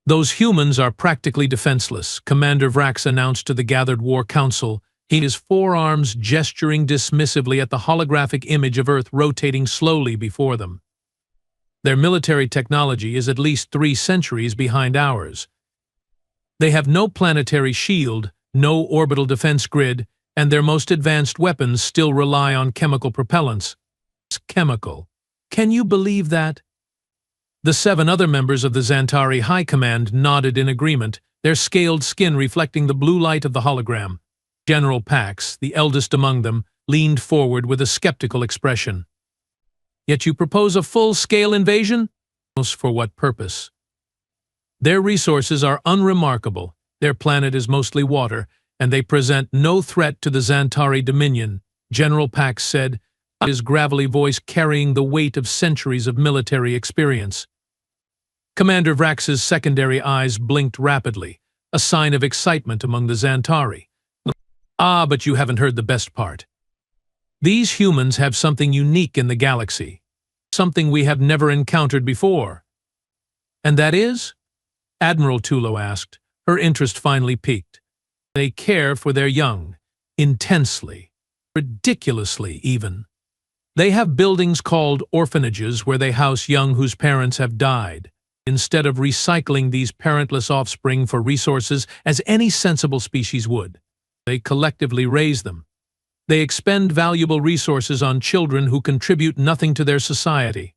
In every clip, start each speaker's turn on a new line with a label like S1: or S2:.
S1: Those humans are practically defenseless, Commander Vrax announced to the gathered War Council, his forearms gesturing dismissively at the holographic image of Earth rotating slowly before them. Their military technology is at least 3 centuries behind ours. They have no planetary shield, no orbital defense grid, and their most advanced weapons still rely on chemical propellants. Chemical. Can you believe that? The 7 other members of the Zantari High Command nodded in agreement, their scaled skin reflecting the blue light of the hologram. General Pax, the eldest among them, leaned forward with a skeptical expression. Yet you propose a full-scale invasion? For what purpose? Their resources are unremarkable, their planet is mostly water, and they present no threat to the Zantari Dominion, General Pax said, his gravelly voice carrying the weight of centuries of military experience. Commander Vrax's secondary eyes blinked rapidly, a sign of excitement among the Zantari. Ah, but you haven't heard the best part. These humans have something unique in the galaxy, something we have never encountered before. And that is? Admiral Tulo asked, her interest finally piqued. They care for their young, intensely, ridiculously even. They have buildings called orphanages where they house young whose parents have died, instead of recycling these parentless offspring for resources as any sensible species would. They collectively raise them. They expend valuable resources on children who contribute nothing to their society.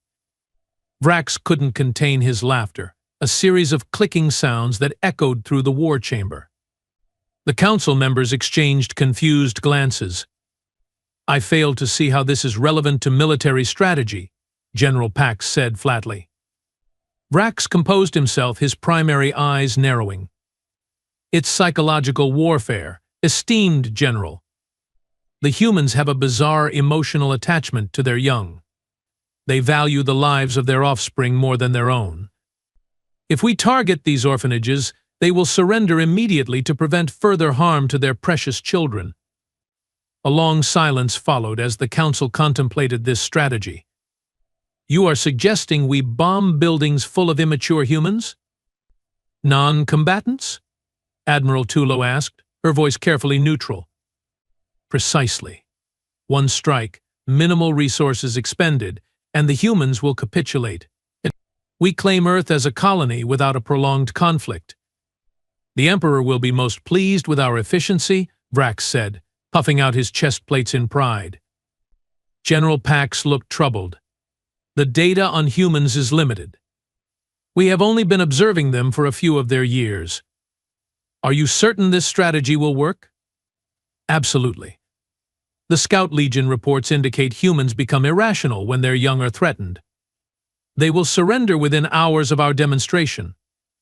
S1: Vrax couldn't contain his laughter, a series of clicking sounds that echoed through the war chamber. The council members exchanged confused glances. I fail to see how this is relevant to military strategy, General Pax said flatly. Vrax composed himself, his primary eyes narrowing. It's psychological warfare, esteemed General. The humans have a bizarre emotional attachment to their young. They value the lives of their offspring more than their own. If we target these orphanages, they will surrender immediately to prevent further harm to their precious children. A long silence followed as the council contemplated this strategy. You are suggesting we bomb buildings full of immature humans? Non-combatants? Admiral Tulo asked, her voice carefully neutral. Precisely. One strike, minimal resources expended, and the humans will capitulate. We claim Earth as a colony without a prolonged conflict. The Emperor will be most pleased with our efficiency, Vrax said, puffing out his chest plates in pride. General Pax looked troubled. The data on humans is limited. We have only been observing them for a few of their years. Are you certain this strategy will work? Absolutely. The Scout Legion reports indicate humans become irrational when their young are threatened. They will surrender within hours of our demonstration.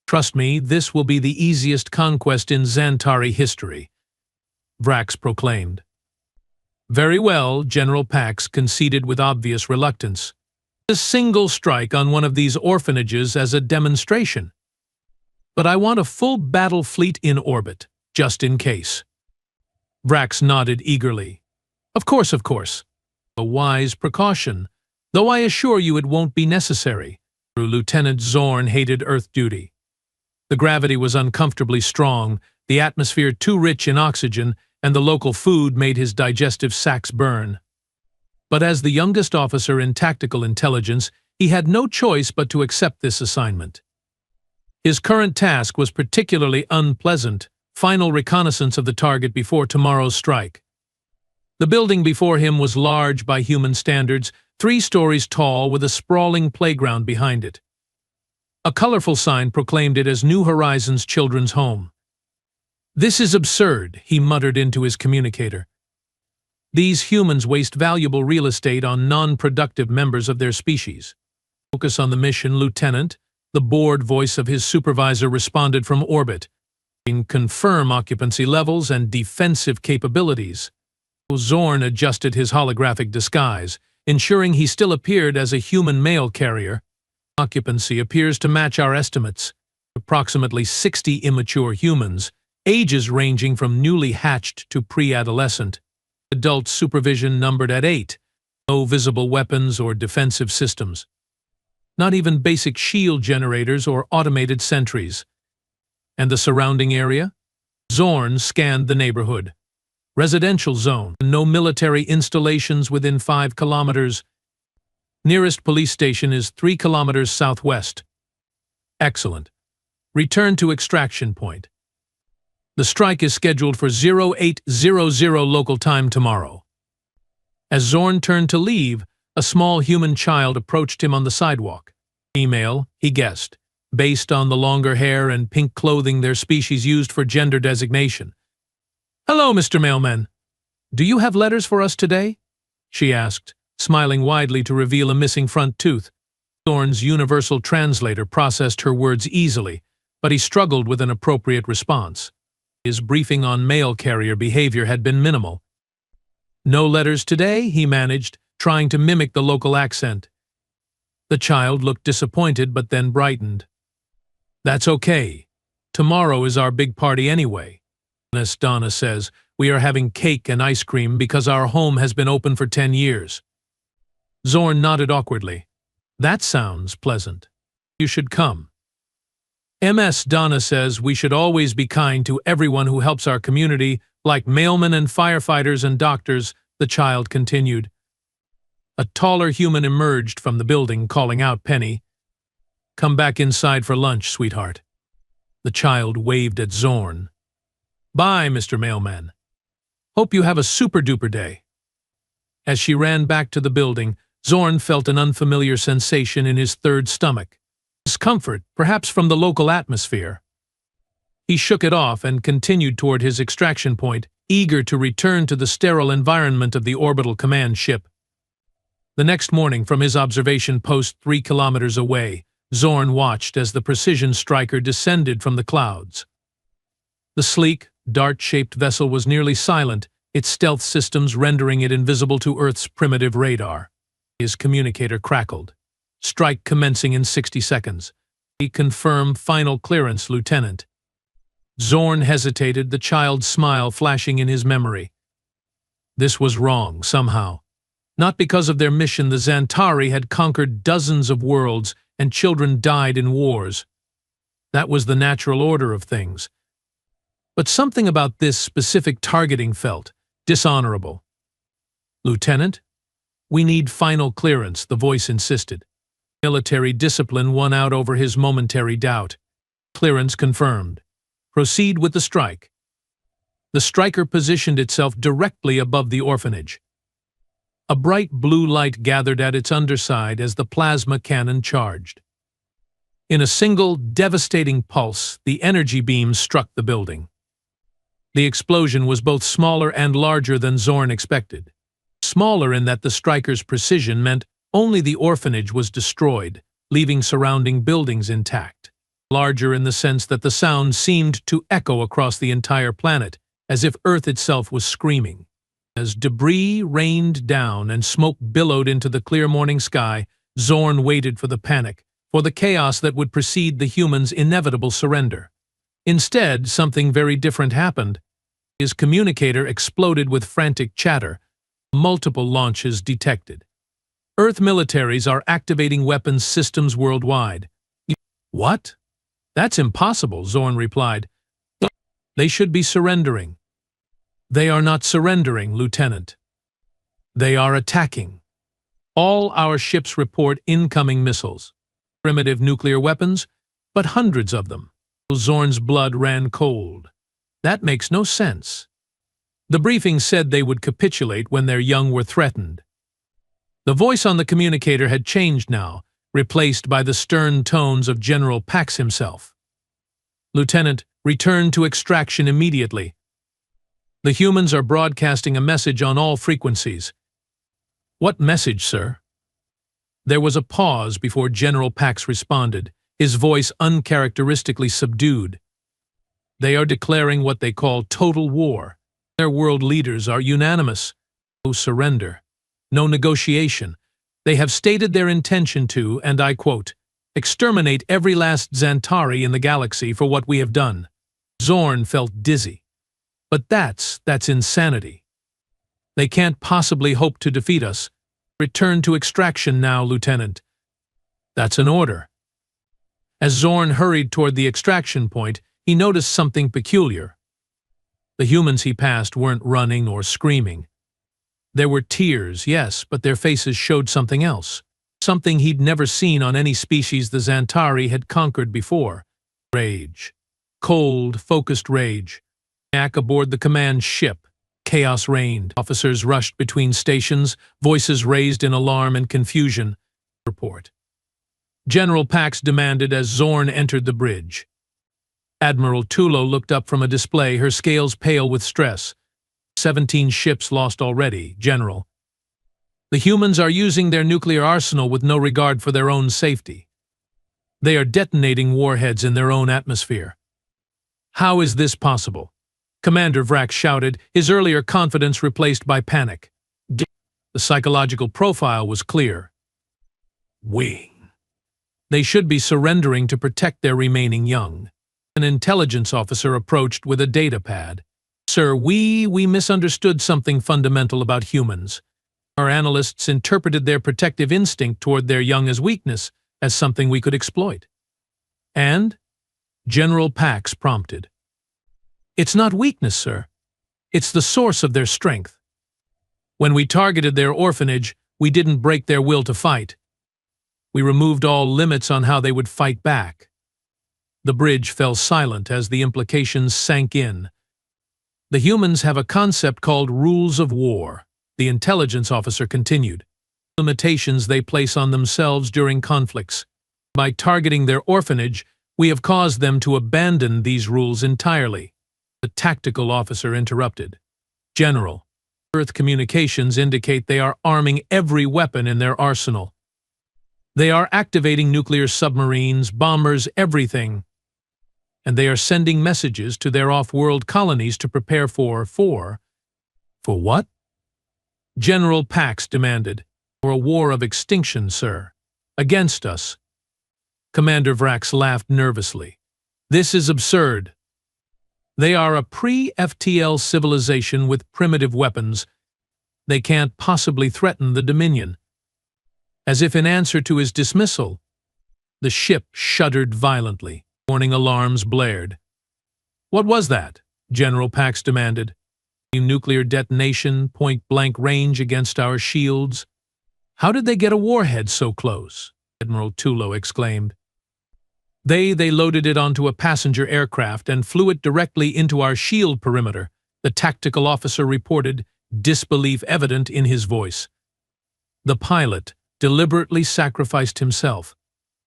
S1: Trust me, this will be the easiest conquest in Zantari history, Vrax proclaimed. Very well, General Pax conceded with obvious reluctance. A single strike on one of these orphanages as a demonstration. But I want a full battle fleet in orbit, just in case. Vrax nodded eagerly. Of course, of course. A wise precaution, though I assure you it won't be necessary. Lieutenant Zorn hated Earth duty. The gravity was uncomfortably strong, the atmosphere too rich in oxygen, and the local food made his digestive sacs burn. But as the youngest officer in tactical intelligence, he had no choice but to accept this assignment. His current task was particularly unpleasant, final reconnaissance of the target before tomorrow's strike. The building before him was large by human standards, 3 stories tall with a sprawling playground behind it. A colorful sign proclaimed it as New Horizons Children's Home. This is absurd, he muttered into his communicator. These humans waste valuable real estate on non-productive members of their species. Focus on the mission, Lieutenant, the bored voice of his supervisor responded from orbit. Confirm occupancy levels and defensive capabilities. Zorn adjusted his holographic disguise, ensuring he still appeared as a human mail carrier. Occupancy appears to match our estimates. Approximately 60 immature humans, ages ranging from newly hatched to pre-adolescent. Adult supervision numbered at 8. No visible weapons or defensive systems. Not even basic shield generators or automated sentries. And the surrounding area? Zorn scanned the neighborhood. Residential zone, no military installations within 5 kilometers. Nearest police station is 3 kilometers southwest. Excellent. Return to extraction point. The strike is scheduled for 0800 local time tomorrow. As Zorn turned to leave, a small human child approached him on the sidewalk. Female, he guessed, based on the longer hair and pink clothing their species used for gender designation. "Hello, Mr. Mailman. Do you have letters for us today?" she asked, smiling widely to reveal a missing front tooth. Zorn's universal translator processed her words easily, but he struggled with an appropriate response. His briefing on mail carrier behavior had been minimal. "No letters today," he managed, trying to mimic the local accent. The child looked disappointed but then brightened. "That's okay. Tomorrow is our big party anyway. As Donna says, we are having cake and ice cream because our home has been open for 10 years. Zorn nodded awkwardly. "That sounds pleasant. You should come." "Ms. Donna says we should always be kind to everyone who helps our community, like mailmen and firefighters and doctors," the child continued. A taller human emerged from the building, calling out Penny. "Come back inside for lunch, sweetheart." The child waved at Zorn. "Bye, Mr. Mailman. Hope you have a super-duper day." As she ran back to the building, Zorn felt an unfamiliar sensation in his third stomach. Discomfort, perhaps from the local atmosphere. He shook it off and continued toward his extraction point, eager to return to the sterile environment of the orbital command ship. The next morning, from his observation post 3 kilometers away, Zorn watched as the precision striker descended from the clouds. The sleek, dart-shaped vessel was nearly silent, its stealth systems rendering it invisible to Earth's primitive radar. His communicator crackled. "Strike commencing in 60 seconds. He confirmed final clearance, Lieutenant." Zorn hesitated, the child's smile flashing in his memory. This was wrong, somehow. Not because of their mission, the Xantari had conquered dozens of worlds and children died in wars. That was the natural order of things. But something about this specific targeting felt dishonorable. "Lieutenant, we need final clearance," the voice insisted. Military discipline won out over his momentary doubt. "Clearance confirmed. Proceed with the strike." The striker positioned itself directly above the orphanage. A bright blue light gathered at its underside as the plasma cannon charged. In a single, devastating pulse, the energy beams struck the building. The explosion was both smaller and larger than Zorn expected. Smaller in that the striker's precision meant only the orphanage was destroyed, leaving surrounding buildings intact. Larger in the sense that the sound seemed to echo across the entire planet, as if Earth itself was screaming. As debris rained down and smoke billowed into the clear morning sky, Zorn waited for the panic, for the chaos that would precede the humans' inevitable surrender. Instead, something very different happened. His communicator exploded with frantic chatter. Multiple launches detected. Earth militaries are activating weapons systems worldwide. "What? That's impossible," Zorn replied. "They should be surrendering." "They are not surrendering, Lieutenant. They are attacking. All our ships report incoming missiles. Primitive nuclear weapons, but hundreds of them." Zorn's blood ran cold. That makes no sense. The briefing said they would capitulate when their young were threatened. The voice on the communicator had changed now, replaced by the stern tones of General Pax himself. "Lieutenant, return to extraction immediately. The humans are broadcasting a message on all frequencies." "What message, sir?" There was a pause before General Pax responded, his voice uncharacteristically subdued. "They are declaring what they call total war. Their world leaders are unanimous. No surrender. No negotiation. They have stated their intention to, and I quote, exterminate every last Xantari in the galaxy for what we have done." Zorn felt dizzy. But that's insanity. "They can't possibly hope to defeat us. Return to extraction now, Lieutenant." "That's an order." As Zorn hurried toward the extraction point, he noticed something peculiar. The humans he passed weren't running or screaming. There were tears, yes, but their faces showed something else. Something he'd never seen on any species the Xantari had conquered before. Rage. Cold, focused rage. Back aboard the command ship, chaos reigned. Officers rushed between stations, voices raised in alarm and confusion. Report. General Pax demanded as Zorn entered the bridge. Admiral Tulo looked up from a display, her scales pale with stress. 17 ships lost already, General. The humans are using their nuclear arsenal with no regard for their own safety. They are detonating warheads in their own atmosphere. How is this possible? Commander Vrax shouted, his earlier confidence replaced by panic. The psychological profile was clear. They should be surrendering to protect their remaining young. An intelligence officer approached with a data pad. Sir, we misunderstood something fundamental about humans. Our analysts interpreted their protective instinct toward their young as weakness, as something we could exploit. And? General Pax prompted. It's not weakness, sir. It's the source of their strength. When we targeted their orphanage, we didn't break their will to fight. We removed all limits on how they would fight back. The bridge fell silent as the implications sank in. The humans have a concept called rules of war, the intelligence officer continued. Limitations they place on themselves during conflicts. By targeting their orphanage, we have caused them to abandon these rules entirely. The tactical officer interrupted. General, Earth communications indicate they are arming every weapon in their arsenal. They are activating nuclear submarines, bombers, everything. And they are sending messages to their off-world colonies to prepare for what? General Pax demanded. For a war of extinction, sir. Against us. Commander Vrax laughed nervously. This is absurd. They are a pre-FTL civilization with primitive weapons. They can't possibly threaten the Dominion. As if in answer to his dismissal, the ship shuddered violently. Warning alarms blared. What was that? General Pax demanded. Nuclear detonation, point-blank range against our shields. How did they get a warhead so close? Admiral Tulo exclaimed. They loaded it onto a passenger aircraft and flew it directly into our shield perimeter, the tactical officer reported, disbelief evident in his voice. The pilot deliberately sacrificed himself.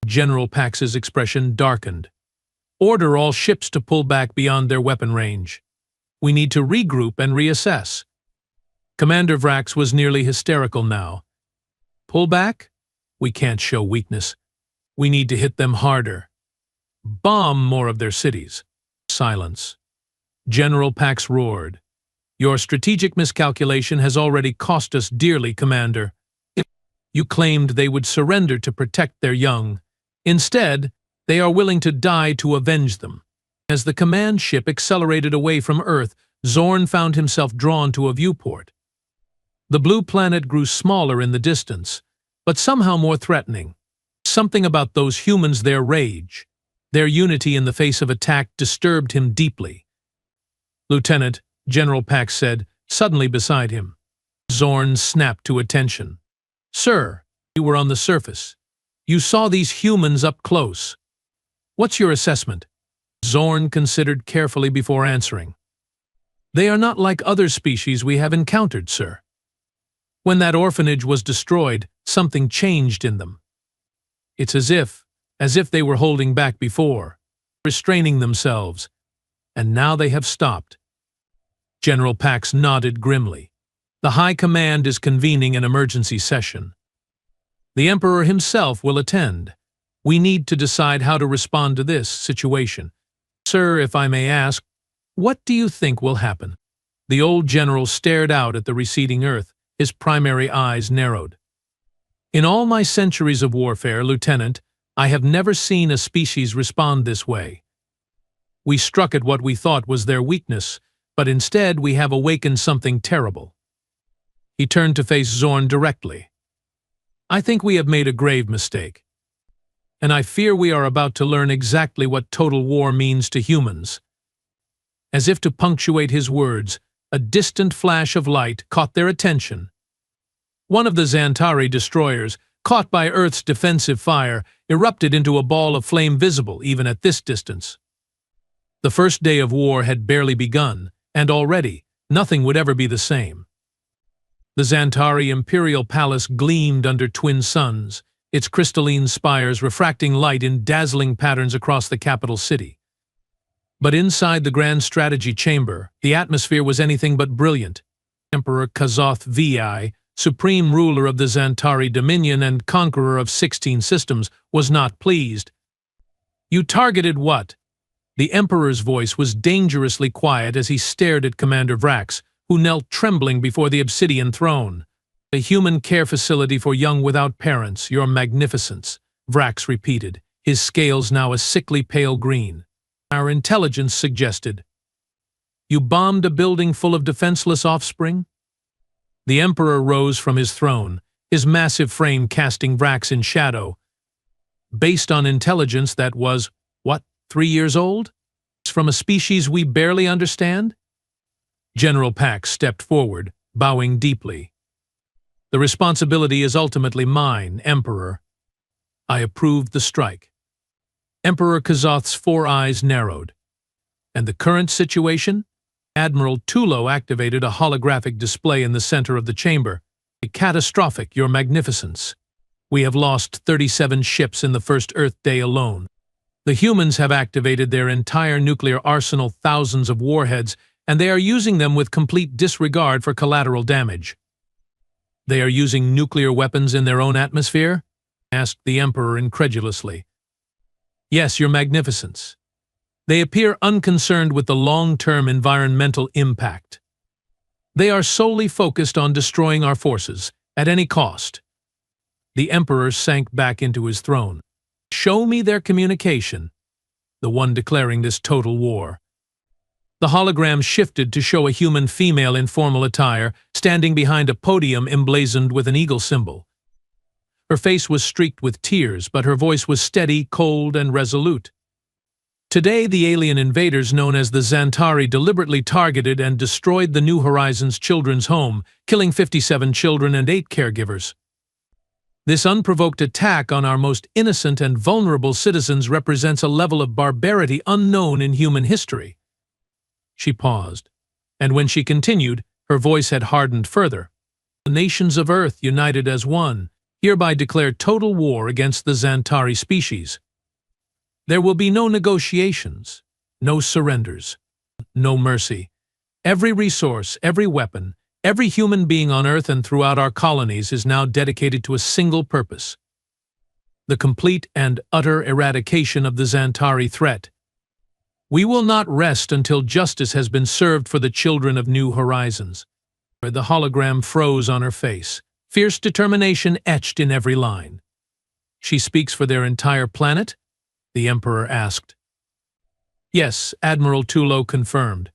S1: General Pax's expression darkened. Order all ships to pull back beyond their weapon range. We need to regroup and reassess. Commander Vrax was nearly hysterical now. Pull back? We can't show weakness. We need to hit them harder. Bomb more of their cities. Silence. General Pax roared. Your strategic miscalculation has already cost us dearly, Commander. You claimed they would surrender to protect their young. Instead, they are willing to die to avenge them. As the command ship accelerated away from Earth, Zorn found himself drawn to a viewport. The blue planet grew smaller in the distance, but somehow more threatening. Something about those humans, their rage, their unity in the face of attack disturbed him deeply. Lieutenant, General Pax said, suddenly beside him. Zorn snapped to attention. Sir, you were on the surface. You saw these humans up close. What's your assessment? Zorn considered carefully before answering. They are not like other species we have encountered, sir. When that orphanage was destroyed, something changed in them. It's as if they were holding back before, restraining themselves, and now they have stopped. General Pax nodded grimly. The High Command is convening an emergency session. The Emperor himself will attend. We need to decide how to respond to this situation. Sir, if I may ask, what do you think will happen? The old general stared out at the receding Earth, his primary eyes narrowed. In all my centuries of warfare, Lieutenant, I have never seen a species respond this way. We struck at what we thought was their weakness, but instead we have awakened something terrible. He turned to face Zorn directly. I think we have made a grave mistake. and I fear we are about to learn exactly what total war means to humans." As if to punctuate his words, a distant flash of light caught their attention. One of the Xantari destroyers, caught by Earth's defensive fire, erupted into a ball of flame visible even at this distance. The first day of war had barely begun, and already nothing would ever be the same. The Xantari Imperial Palace gleamed under twin suns, its crystalline spires refracting light in dazzling patterns across the capital city. But inside the Grand Strategy Chamber, the atmosphere was anything but brilliant. Emperor Kazoth VI, supreme ruler of the Xantari Dominion and conqueror of 16 systems, was not pleased. "You targeted what?" The Emperor's voice was dangerously quiet as he stared at Commander Vrax, who knelt trembling before the obsidian throne. "A human care facility for young without parents, Your Magnificence," Vrax repeated, his scales now a sickly pale green. "Our intelligence suggested." "You bombed a building full of defenseless offspring?" The Emperor rose from his throne, his massive frame casting Vrax in shadow. "Based on intelligence that was, 3 years old? From a species we barely understand?" General Pax stepped forward, bowing deeply. "The responsibility is ultimately mine, Emperor." "I approved the strike." Emperor Kazoth's 4 eyes narrowed. "And the current situation?" Admiral Tulo activated a holographic display in the center of the chamber. "Catastrophic, Your Magnificence. We have lost 37 ships in the first Earth day alone. The humans have activated their entire nuclear arsenal, thousands of warheads, and they are using them with complete disregard for collateral damage." "They are using nuclear weapons in their own atmosphere?" asked the Emperor incredulously. "Yes, Your Magnificence. They appear unconcerned with the long-term environmental impact. They are solely focused on destroying our forces, at any cost." The Emperor sank back into his throne. "Show me their communication." The one declaring this total war. The hologram shifted to show a human female in formal attire, standing behind a podium emblazoned with an eagle symbol. Her face was streaked with tears, but her voice was steady, cold, and resolute. "Today, the alien invaders known as the Xantari deliberately targeted and destroyed the New Horizons children's home, killing 57 children and 8 caregivers. This unprovoked attack on our most innocent and vulnerable citizens represents a level of barbarity unknown in human history." She paused, and when she continued, her voice had hardened further. "The nations of Earth, united as one, hereby declare total war against the Xantari species. There will be no negotiations, no surrenders, no mercy. Every resource, every weapon, every human being on Earth and throughout our colonies is now dedicated to a single purpose: the complete and utter eradication of the Xantari threat. We will not rest until justice has been served for the children of New Horizons." The hologram froze on her face, fierce determination etched in every line. "She speaks for their entire planet?" the Emperor asked. "Yes," Admiral Tulo confirmed.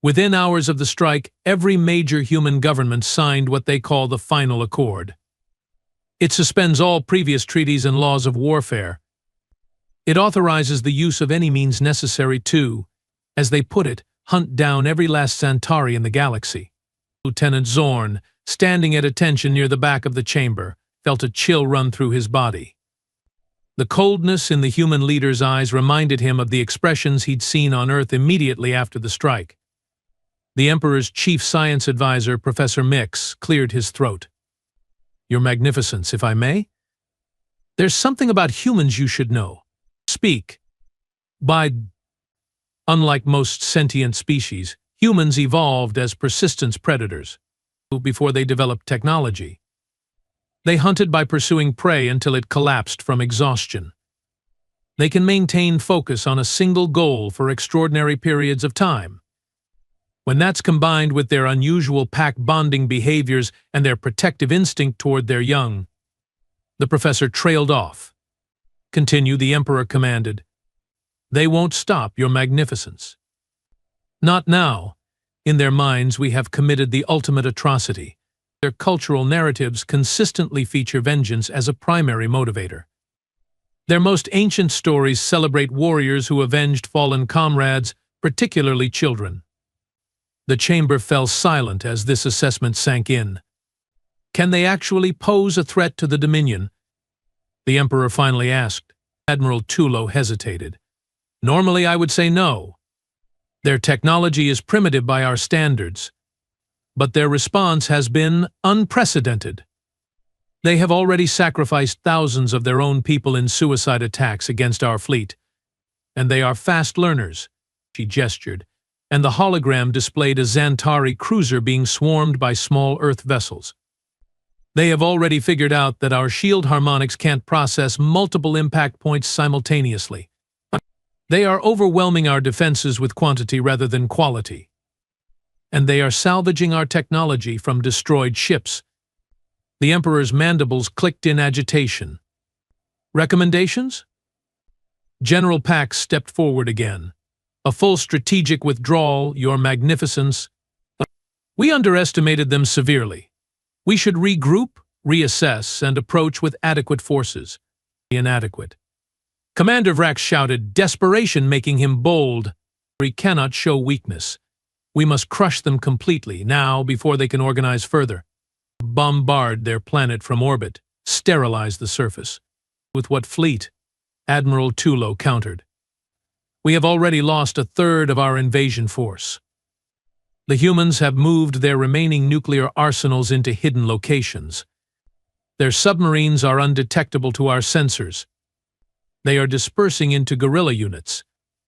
S1: "Within hours of the strike, every major human government signed what they call the Final Accord. It suspends all previous treaties and laws of warfare. It authorizes the use of any means necessary to, as they put it, hunt down every last Xantari in the galaxy." Lieutenant Zorn, standing at attention near the back of the chamber, felt a chill run through his body. The coldness in the human leader's eyes reminded him of the expressions he'd seen on Earth immediately after the strike. The Emperor's chief science advisor, Professor Mix, cleared his throat. "Your Magnificence, if I may? There's something about humans you should know. Speak." Unlike most sentient species, humans evolved as persistence predators before they developed technology. They hunted by pursuing prey until it collapsed from exhaustion. They can maintain focus on a single goal for extraordinary periods of time. When that's combined with their unusual pack bonding behaviors and their protective instinct toward their young. The professor trailed off. "Continue," the Emperor commanded. "They won't stop, Your Magnificence." "Not now. In their minds we have committed the ultimate atrocity. Their cultural narratives consistently feature vengeance as a primary motivator." Their most ancient stories celebrate warriors who avenged fallen comrades, particularly children. The chamber fell silent as this assessment sank in. Can they actually pose a threat to the Dominion? The Emperor finally asked. Admiral Tulo hesitated. Normally I would say no. Their technology is primitive by our standards. But their response has been unprecedented. They have already sacrificed thousands of their own people in suicide attacks against our fleet. And they are fast learners, she gestured, and the hologram displayed a Xantari cruiser being swarmed by small Earth vessels. They have already figured out that our shield harmonics can't process multiple impact points simultaneously. They are overwhelming our defenses with quantity rather than quality. And they are salvaging our technology from destroyed ships. The Emperor's mandibles clicked in agitation. Recommendations? General Pax stepped forward again. A full strategic withdrawal, Your Magnificence. We underestimated them severely. We should regroup, reassess, and approach with adequate forces. Inadequate. Commander Vrax shouted, desperation making him bold. We cannot show weakness. We must crush them completely, now, before they can organize further. Bombard their planet from orbit, sterilize the surface. With what fleet? Admiral Tulo countered. We have already lost a third of our invasion force. The humans have moved their remaining nuclear arsenals into hidden locations. Their submarines are undetectable to our sensors. They are dispersing into guerrilla units.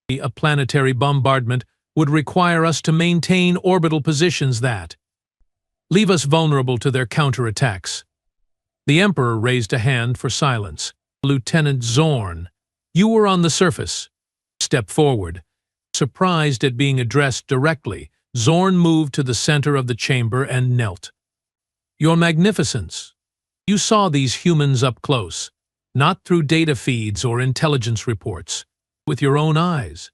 S1: A planetary bombardment would require us to maintain orbital positions that leave us vulnerable to their counterattacks. The Emperor raised a hand for silence. Lieutenant Zorn, you were on the surface. Step forward. Surprised at being addressed directly, Zorn moved to the center of the chamber and knelt. Your Magnificence, you saw these humans up close, not through data feeds or intelligence reports, with your own eyes.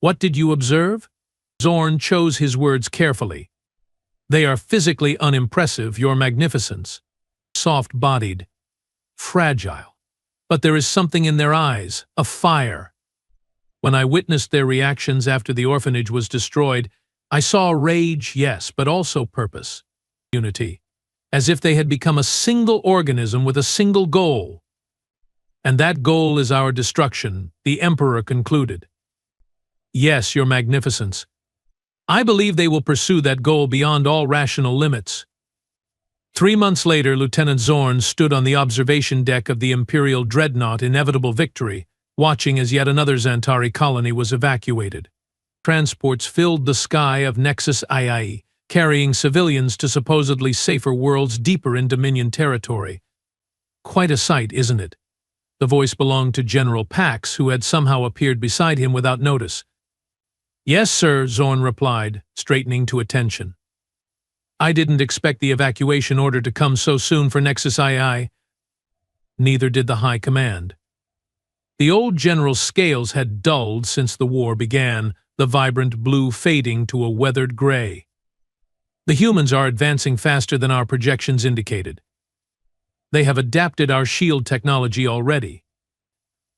S1: What did you observe? Zorn chose his words carefully. They are physically unimpressive, Your Magnificence. Soft-bodied, fragile. But there is something in their eyes, a fire. When I witnessed their reactions after the orphanage was destroyed, I saw rage, yes, but also purpose, unity, as if they had become a single organism with a single goal. And that goal is our destruction, the Emperor concluded. Yes, Your Magnificence. I believe they will pursue that goal beyond all rational limits. 3 months later, Lieutenant Zorn stood on the observation deck of the Imperial Dreadnought Inevitable Victory, watching as yet another Xantari colony was evacuated. Transports filled the sky of Nexus II, carrying civilians to supposedly safer worlds deeper in Dominion territory. Quite a sight, isn't it? The voice belonged to General Pax, who had somehow appeared beside him without notice. Yes, sir, Zorn replied, straightening to attention. I didn't expect the evacuation order to come so soon for Nexus II. Neither did the High Command. The old general's scales had dulled since the war began, the vibrant blue fading to a weathered gray. The humans are advancing faster than our projections indicated. They have adapted our shield technology already.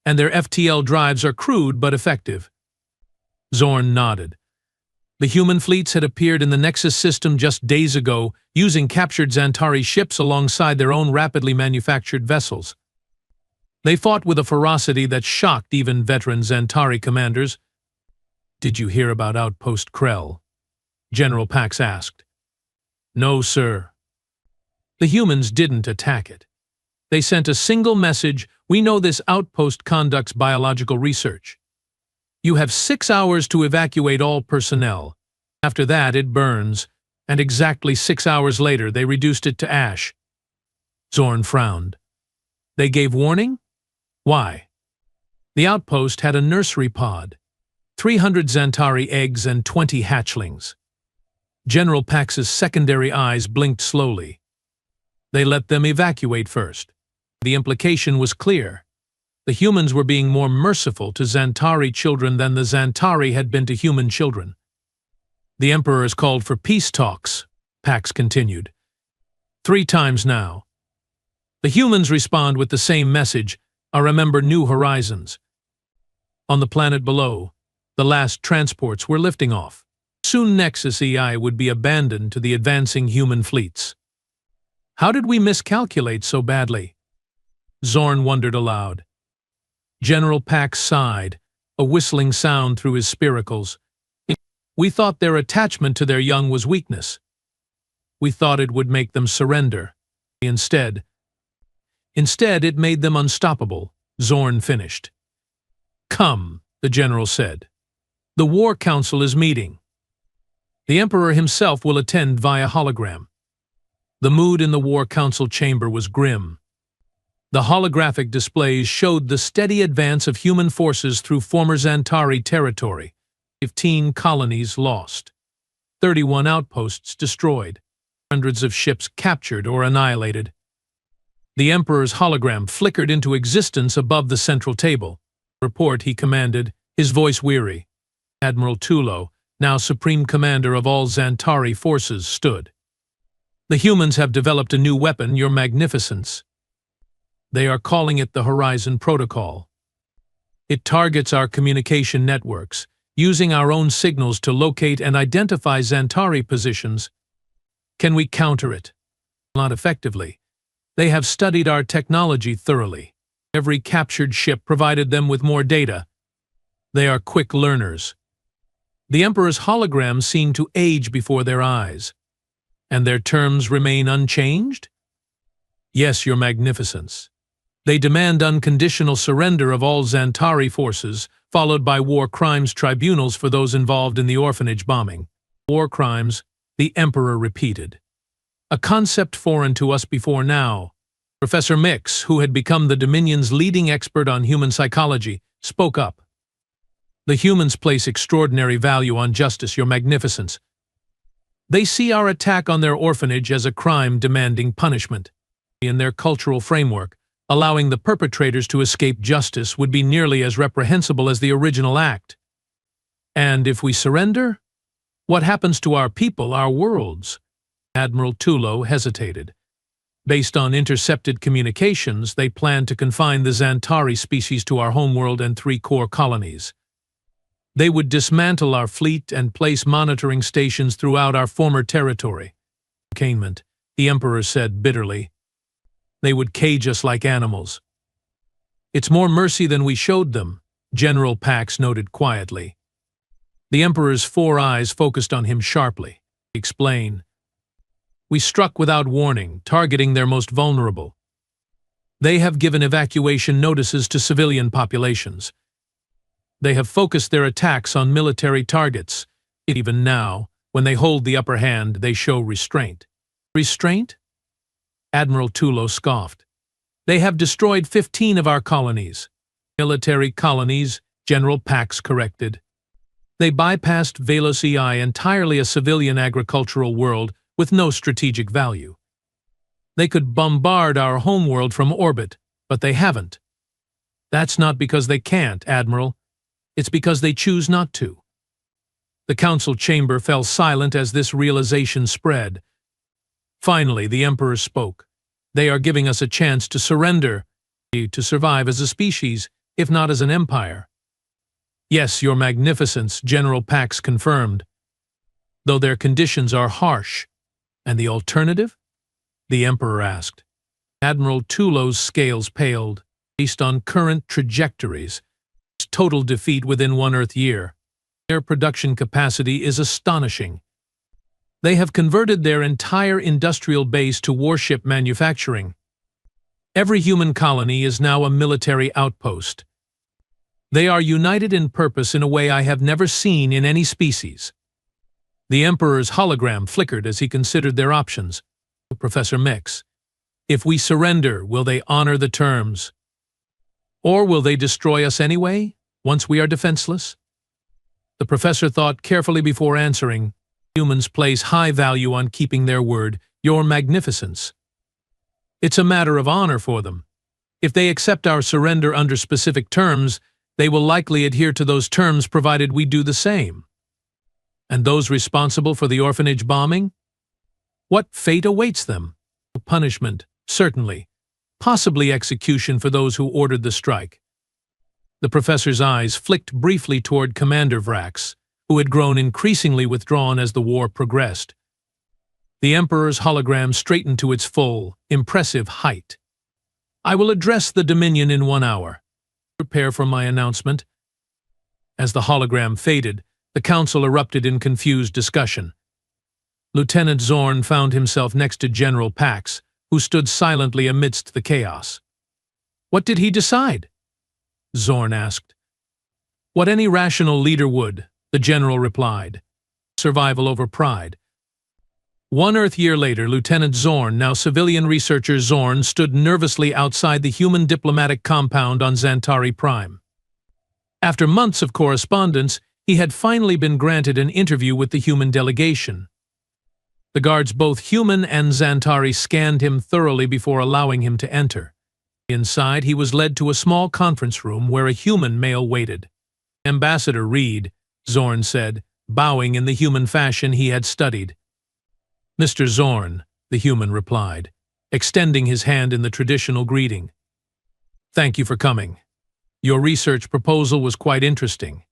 S1: And their FTL drives are crude but effective. Zorn nodded. The human fleets had appeared in the Nexus system just days ago, using captured Xantari ships alongside their own rapidly manufactured vessels. They fought with a ferocity that shocked even veteran Xantari commanders. Did you hear about Outpost Krell? General Pax asked. No, sir. The humans didn't attack it. They sent a single message, we know this outpost conducts biological research. You have 6 hours to evacuate all personnel. After that, it burns, and exactly 6 hours later, they reduced it to ash. Zorn frowned. They gave warning? Why? The outpost had a nursery pod, 300 Xantari eggs and 20 hatchlings. General Pax's secondary eyes blinked slowly. They let them evacuate first. The implication was clear. The humans were being more merciful to Xantari children than the Xantari had been to human children. The Emperor has called for peace talks, Pax continued. 3 times now. The humans respond with the same message, I remember new horizons. On the planet below, the last transports were lifting off. Soon Nexus EI would be abandoned to the advancing human fleets. How did we miscalculate so badly? Zorn wondered aloud. General Pax sighed, a whistling sound through his spiracles. We thought their attachment to their young was weakness. We thought it would make them surrender. Instead, it made them unstoppable, Zorn finished. Come, the general said. The War Council is meeting. The Emperor himself will attend via hologram. The mood in the War Council chamber was grim. The holographic displays showed the steady advance of human forces through former Xantari territory. 15 colonies lost. 31 outposts destroyed. Hundreds of ships captured or annihilated. The Emperor's hologram flickered into existence above the central table. Report, he commanded, his voice weary. Admiral Tulo, now Supreme Commander of all Xantari forces, stood. The humans have developed a new weapon, Your Magnificence. They are calling it the Horizon Protocol. It targets our communication networks, using our own signals to locate and identify Xantari positions. Can we counter it? Not effectively. They have studied our technology thoroughly. Every captured ship provided them with more data. They are quick learners. The Emperor's holograms seem to age before their eyes. And their terms remain unchanged? Yes, Your Magnificence. They demand unconditional surrender of all Xantari forces, followed by war crimes tribunals for those involved in the orphanage bombing. War crimes, the Emperor repeated. A concept foreign to us before now. Professor Mix, who had become the Dominion's leading expert on human psychology, spoke up. The humans place extraordinary value on justice, Your Magnificence. They see our attack on their orphanage as a crime demanding punishment. In their cultural framework, allowing the perpetrators to escape justice would be nearly as reprehensible as the original act. And if we surrender, what happens to our people, our worlds? Admiral Tulo hesitated. Based on intercepted communications, they plan to confine the Xantari species to our homeworld and 3 core colonies. They would dismantle our fleet and place monitoring stations throughout our former territory. Containment, the Emperor said bitterly. They would cage us like animals. It's more mercy than we showed them, General Pax noted quietly. The Emperor's 4 eyes focused on him sharply. Explain. We struck without warning, targeting their most vulnerable. They have given evacuation notices to civilian populations. They have focused their attacks on military targets. Even now, when they hold the upper hand, they show restraint. Restraint? Admiral Tulo scoffed. They have destroyed 15 of our colonies. Military colonies, General Pax corrected. They bypassed Velos EI, entirely a civilian agricultural world with no strategic value. They could bombard our homeworld from orbit, but they haven't. That's not because they can't, Admiral. It's because they choose not to. The council chamber fell silent as this realization spread. Finally, the Emperor spoke. They are giving us a chance to surrender, to survive as a species, if not as an empire. Yes, Your Magnificence, General Pax confirmed. Though their conditions are harsh. And the alternative? The Emperor asked. Admiral Tulo's scales paled. Based on current trajectories, total defeat within 1 Earth year. Their production capacity is astonishing. They have converted their entire industrial base to warship manufacturing. Every human colony is now a military outpost. They are united in purpose in a way I have never seen in any species. The Emperor's hologram flickered as he considered their options. Professor Mix, if we surrender, will they honor the terms? Or will they destroy us anyway, once we are defenseless? The professor thought carefully before answering. Humans place high value on keeping their word, Your Magnificence. It's a matter of honor for them. If they accept our surrender under specific terms, they will likely adhere to those terms provided we do the same. And those responsible for the orphanage bombing? What fate awaits them? Punishment, certainly, possibly execution for those who ordered the strike. The professor's eyes flicked briefly toward Commander Vrax, who had grown increasingly withdrawn as the war progressed. The Emperor's hologram straightened to its full, impressive height. "I will address the Dominion in 1 hour. Prepare for my announcement." As the hologram faded, the council erupted in confused discussion. Lieutenant Zorn found himself next to General Pax, who stood silently amidst the chaos. "What did he decide?" Zorn asked. "What any rational leader would," the general replied. "Survival over pride." 1 Earth year later, Lieutenant Zorn, now civilian researcher Zorn, stood nervously outside the human diplomatic compound on Xantari Prime. After months of correspondence, he had finally been granted an interview with the human delegation. The guards, both human and Xantari, scanned him thoroughly before allowing him to enter. Inside, he was led to a small conference room where a human male waited. "Ambassador Reed," Zorn said, bowing in the human fashion he had studied. "Mr. Zorn," the human replied, extending his hand in the traditional greeting. "Thank you for coming. Your research proposal was quite interesting."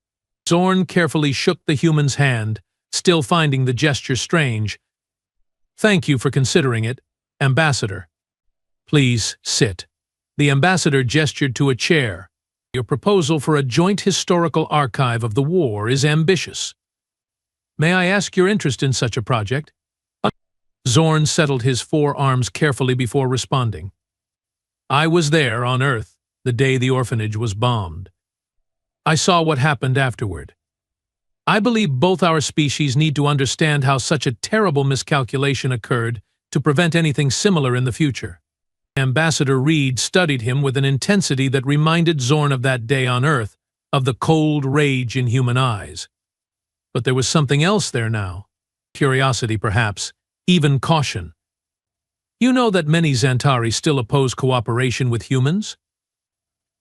S1: Zorn carefully shook the human's hand, still finding the gesture strange. "Thank you for considering it, Ambassador. Please sit." The ambassador gestured to a chair. "Your proposal for a joint historical archive of the war is ambitious. May I ask your interest in such a project?" Zorn settled his forearms carefully before responding. "I was there on Earth the day the orphanage was bombed. I saw what happened afterward. I believe both our species need to understand how such a terrible miscalculation occurred to prevent anything similar in the future." Ambassador Reed studied him with an intensity that reminded Zorn of that day on Earth, of the cold rage in human eyes. But there was something else there now. Curiosity, perhaps, even caution. "You know that many Xantari still oppose cooperation with humans?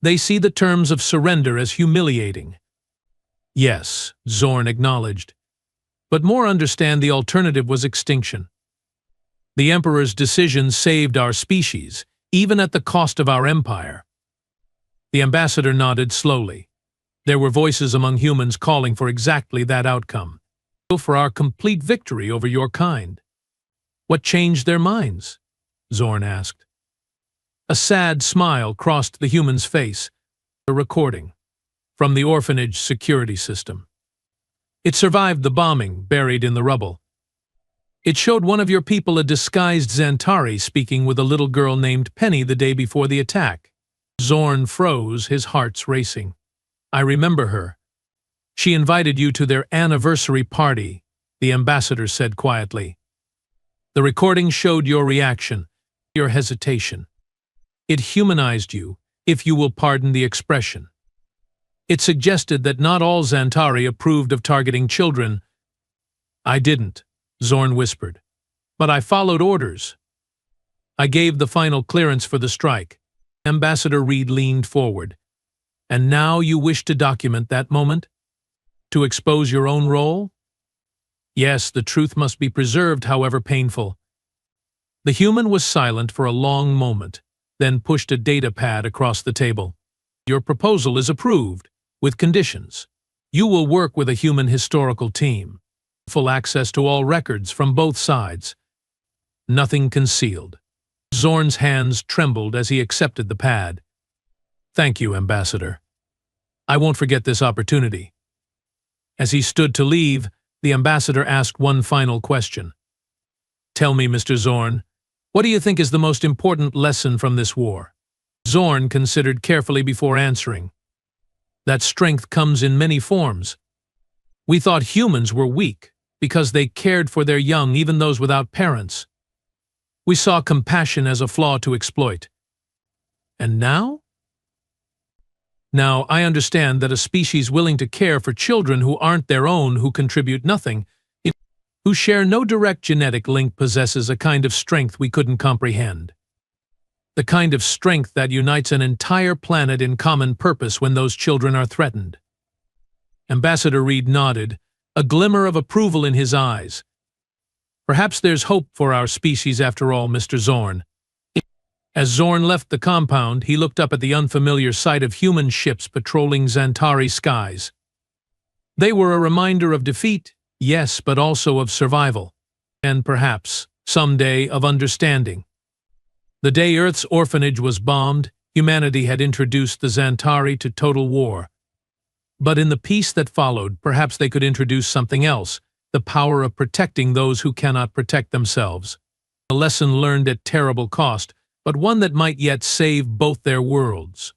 S1: They see the terms of surrender as humiliating." "Yes," Zorn acknowledged, "but more understand the alternative was extinction. The Emperor's decision saved our species, even at the cost of our empire." The ambassador nodded slowly. There were voices among humans calling for exactly that outcome. "For our complete victory over your kind." "What changed their minds?" Zorn asked. A sad smile crossed the human's face. "A recording from the Orphanage security system. It survived the bombing, buried in the rubble. It showed one of your people, a disguised Xantari, speaking with a little girl named Penny the day before the attack." Zorn froze, his heart's racing. "I remember her. She invited you to their anniversary party," the ambassador said quietly. "The recording showed your reaction, your hesitation. It humanized you, if you will pardon the expression. It suggested that not all Xantari approved of targeting children." "I didn't," Zorn whispered, "but I followed orders. I gave the final clearance for the strike." Ambassador Reed leaned forward. "And now you wish to document that moment? To expose your own role?" "Yes, the truth must be preserved, however painful." The human was silent for a long moment, then pushed a data pad across the table. "Your proposal is approved, with conditions. You will work with a human historical team. Full access to all records from both sides. Nothing concealed." Zorn's hands trembled as he accepted the pad. "Thank you, Ambassador. I won't forget this opportunity." As he stood to leave, the ambassador asked one final question. "Tell me, Mr. Zorn, what do you think is the most important lesson from this war?" Zorn considered carefully before answering. "That strength comes in many forms. We thought humans were weak because they cared for their young, even those without parents. We saw compassion as a flaw to exploit. And now? Now I understand that a species willing to care for children who aren't their own, who contribute nothing, who share no direct genetic link, possesses a kind of strength we couldn't comprehend. The kind of strength that unites an entire planet in common purpose when those children are threatened." Ambassador Reed nodded, a glimmer of approval in his eyes. "Perhaps there's hope for our species after all, Mr. Zorn. As Zorn left the compound, he looked up at the unfamiliar sight of human ships patrolling Xantari skies. They were a reminder of defeat, yes, but also of survival. And perhaps, someday, of understanding. The day Earth's orphanage was bombed, humanity had introduced the Xantari to total war. But in the peace that followed, perhaps they could introduce something else, the power of protecting those who cannot protect themselves. A lesson learned at terrible cost, but one that might yet save both their worlds.